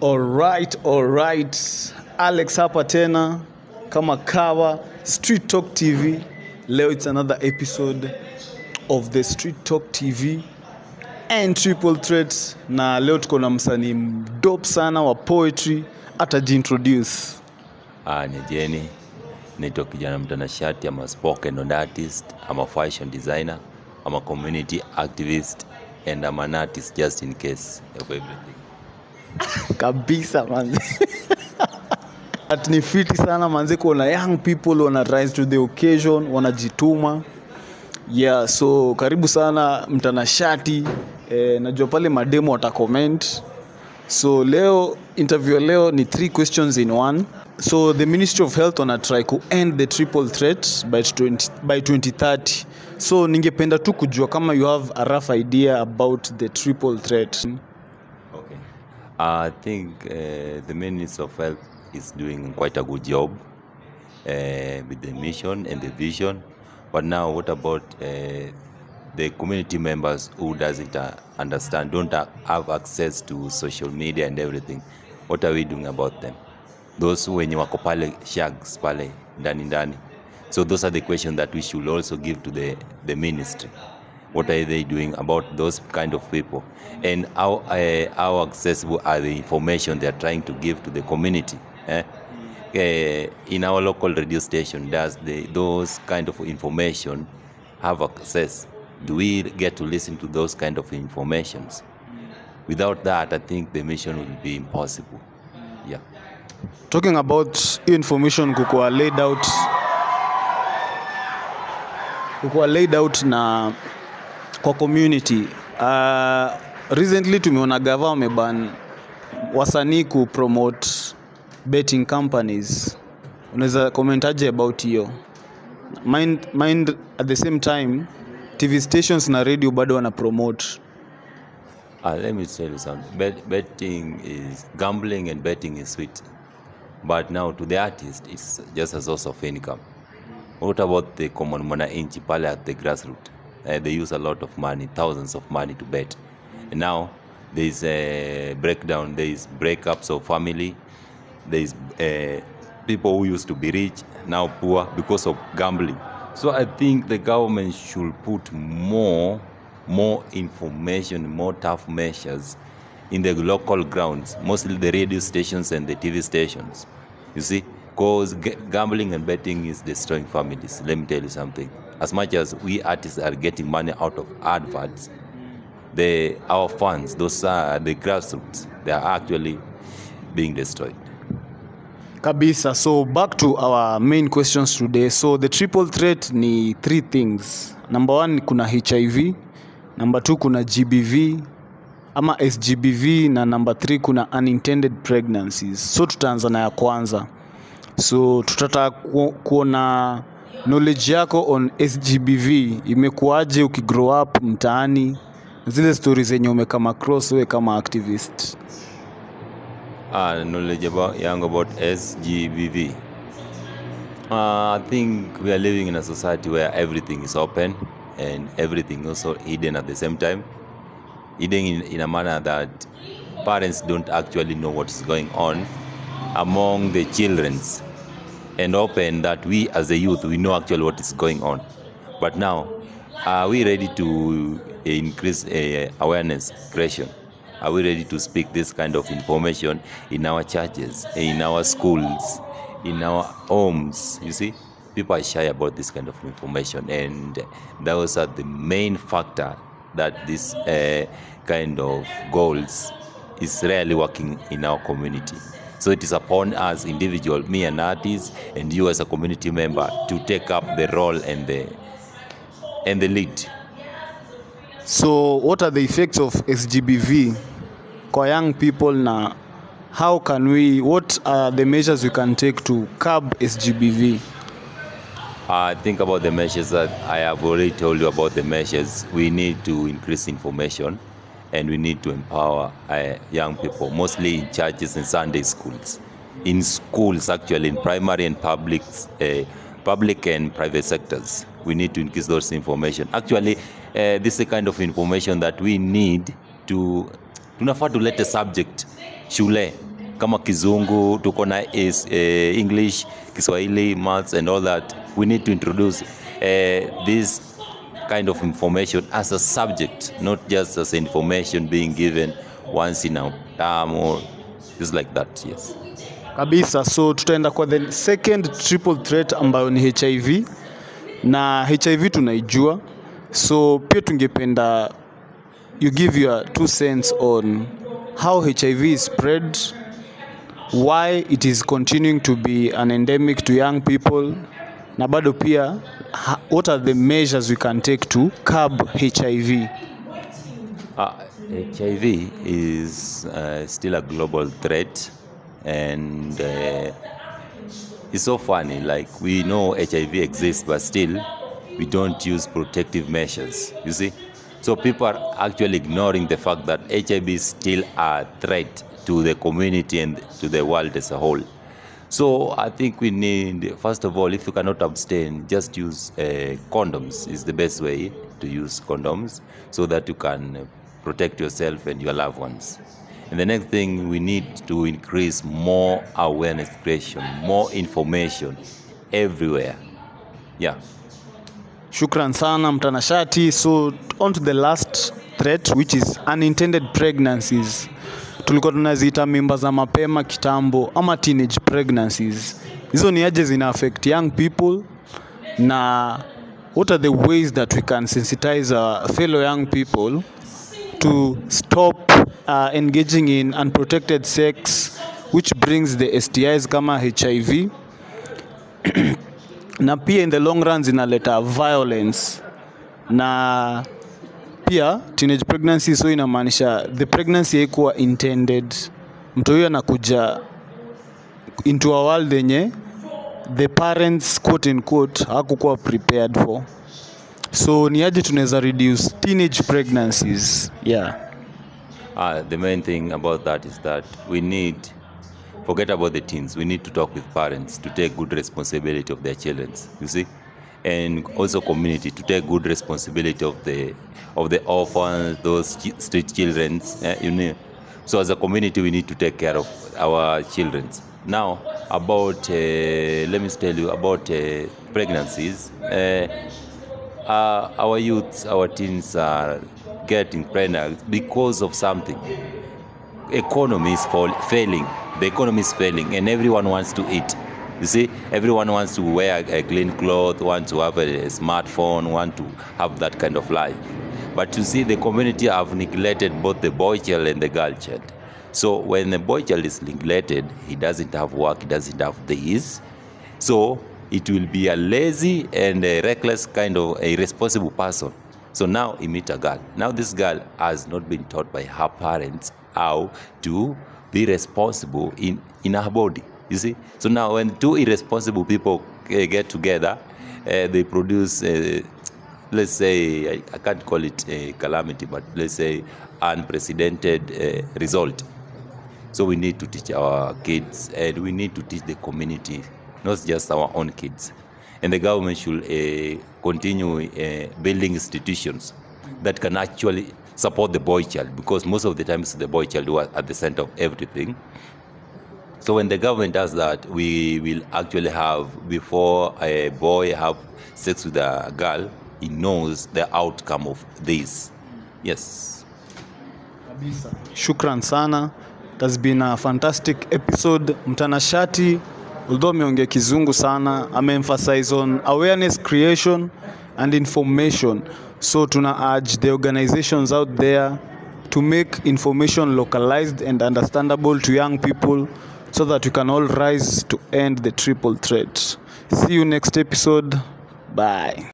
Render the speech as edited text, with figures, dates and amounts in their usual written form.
Alright. Alex hapa tena kama kawa Street Talk TV. Leo it's another episode of the Street Talk TV and Triple Threat, na leo tuko na msanii mdope sana wa poetry. Atajiintroduce. Ni Jenny. Naitwa kijana Mtanashati. I'm a spoken word artist, I'm a fashion designer, I'm a community activist, and I'm an artist just in case of everything. Kabisa manzi. At ni fiti sana manzi, kuna young people wana rise to the occasion, wanajituma. Yeah, so karibu sana Mtanashati. Najua pale mademo wata comment. So leo interview leo ni 3 questions in one. So the Ministry of Health wana try to end the triple threat by 2030. So ningependa tu kujua kama you have a rough idea about the triple threat. Okay. I think the Ministry of Health is doing quite a good job with the mission and the vision. But now what about the community members who doesn't understand, don't have access to social media and everything? What are we doing about them? Those wenye wako pale shags pale ndani. So those are the questions that we should also give to the ministry. What are they doing about those kind of people? And how accessible are the information they are trying to give to the community? In our local radio station, does those kind of information have access? Do we get to listen to those kind of informations? Without that, I think the mission will be impossible. Yeah. Talking about information kukuwa laid out na kwa community. Recently tumeona gava wameban wasanii ku promote betting companies. Unaweza comment aje about hiyo? Mind at the same time TV stations na radio bado wana promote. Let me tell you something. Betting is gambling, and betting is sweet. But now to the artist, it's just a source of income. What about the common mwananchi pale at the grassroots? They use a lot of money, thousands of money to bet. And now there is a breakdown, there is breakups of family, there is people who used to be rich, now poor because of gambling. So I think the government should put more information, more tough measures in the local grounds, mostly the radio stations and the TV stations. You see, because gambling and betting is destroying families. Let me tell you something. As much as we artists are getting money out of adverts, our funds, those are the grassroots, they are actually being destroyed. Kabisa. So back to our main questions today. So the triple threat ni 3 things. Number 1 kuna HIV, number 2 kuna GBV ama SGBV, na number 3 kuna unintended pregnancies. So tutaanza na ya kwanza. So tutataka kuona knowledge yako on SGBV. Imekuaje ukigrow up mtaani, zile stories zenye umekama across wewe kama activist? Knowledge about SGBV. I think we are living in a society where everything is open and everything also hidden at the same time. Hidden in a manner that parents don't actually know what is going on among the children, and open that we as a youth, we know actually what is going on. But now, are we ready to increase awareness creation? Are we ready to speak this kind of information in our churches, in our schools, in our homes? You see, people are shy about this kind of information, and those are the main factor that this kind of goals is rarely working in our community. So it is upon us individual, me an artist, and you as a community member, to take up the role and the lead. So what are the effects of SGBV kwa young people, na what are the measures we can take to curb SGBV? I think about the measures that I have already told you about. The measures, we need to increase information, and we need to empower young people, mostly in churches and Sunday schools. In schools, actually, in primary and public and private sectors, we need to increase those information. Actually, this is the kind of information that we need to tunafaa tulete subject shule kama Kizungu, tuko na English, Kiswahili, maths and all that. We need to introduce this kind of information as a subject, not just as information being given once in a term or just like that. Yes. Kabisa. So tutaenda kwa the second triple threat ambayo ni HIV, na HIV tunaijua, so pia tungependa you give your 2 cents on how HIV is spread, why it is continuing to be an endemic to young people, na bado pia what are the measures we can take to curb HIV. HIV is still a global threat, and it's so funny, like we know HIV exists, but still we don't use protective measures, you see. So people are actually ignoring the fact that HIV is still a threat to the community and to the world as a whole. So I think we need, first of all, if you cannot abstain, just use condoms is the best way to use condoms, so that you can protect yourself and your loved ones. And the next thing, we need to increase more awareness creation, more information everywhere. Yeah. Shukran sana Mtanashati. So on to the last threat, which is unintended pregnancies. Tulikuwa tunaziita mimba za mapema kitambo ama teenage pregnancies. Hizo ni aje zina affect young people, na what are the ways that we can sensitize our fellow young people to stop engaging in unprotected sex, which brings the STIs kama HIV na pia in the long run zinaleta violence. Na pia teenage pregnancy, so inamaanisha the pregnancy haikuwa intended, mtu huyo anakuja into a world yenye the parents quote in quote hakukuwa prepared for. So ni aje tunaweza reduce teenage pregnancies? Yeah. The main thing about that is that we need, forget about the teens, we need to talk with parents to take good responsibility of their children, you see, and also community to take good responsibility of the orphans, those street children, you know. So as a community, we need to take care of our children. Now about let me tell you about pregnancies. Our youths, our teens are getting pregnant because of something. Economy is failing. The economy is failing, and everyone wants to eat. You see, everyone wants to wear a clean cloth, want to have a smartphone, want to have that kind of life. But you see, the community have neglected both the boy child and the girl child. So when the boy child is neglected, he doesn't have work, he doesn't have this. So it will be a lazy and a reckless kind of a irresponsible person. So now he meet a girl. Now this girl has not been taught by her parents how to be responsible in her body, you see. So now when two irresponsible people get together, they produce, let's say, I can't call it a calamity, but let's say unprecedented result. So we need to teach our kids, and we need to teach the community, not just our own kids. And the government should continue building institutions that can actually support the boy child, because most of the times the boy child was at the center of everything. So when the government does that, we will actually have, before a boy have sex with a girl, he knows the outcome of this. Yes. Kabisa. Shukran sana. It has been a fantastic episode. Mtanashati, although ameongea Kizungu sana, ame-emphasize on awareness creation and information. So tuna urge the organizations out there to make information localized and understandable to young people, so that we can all rise to end the triple threat. See you next episode. Bye.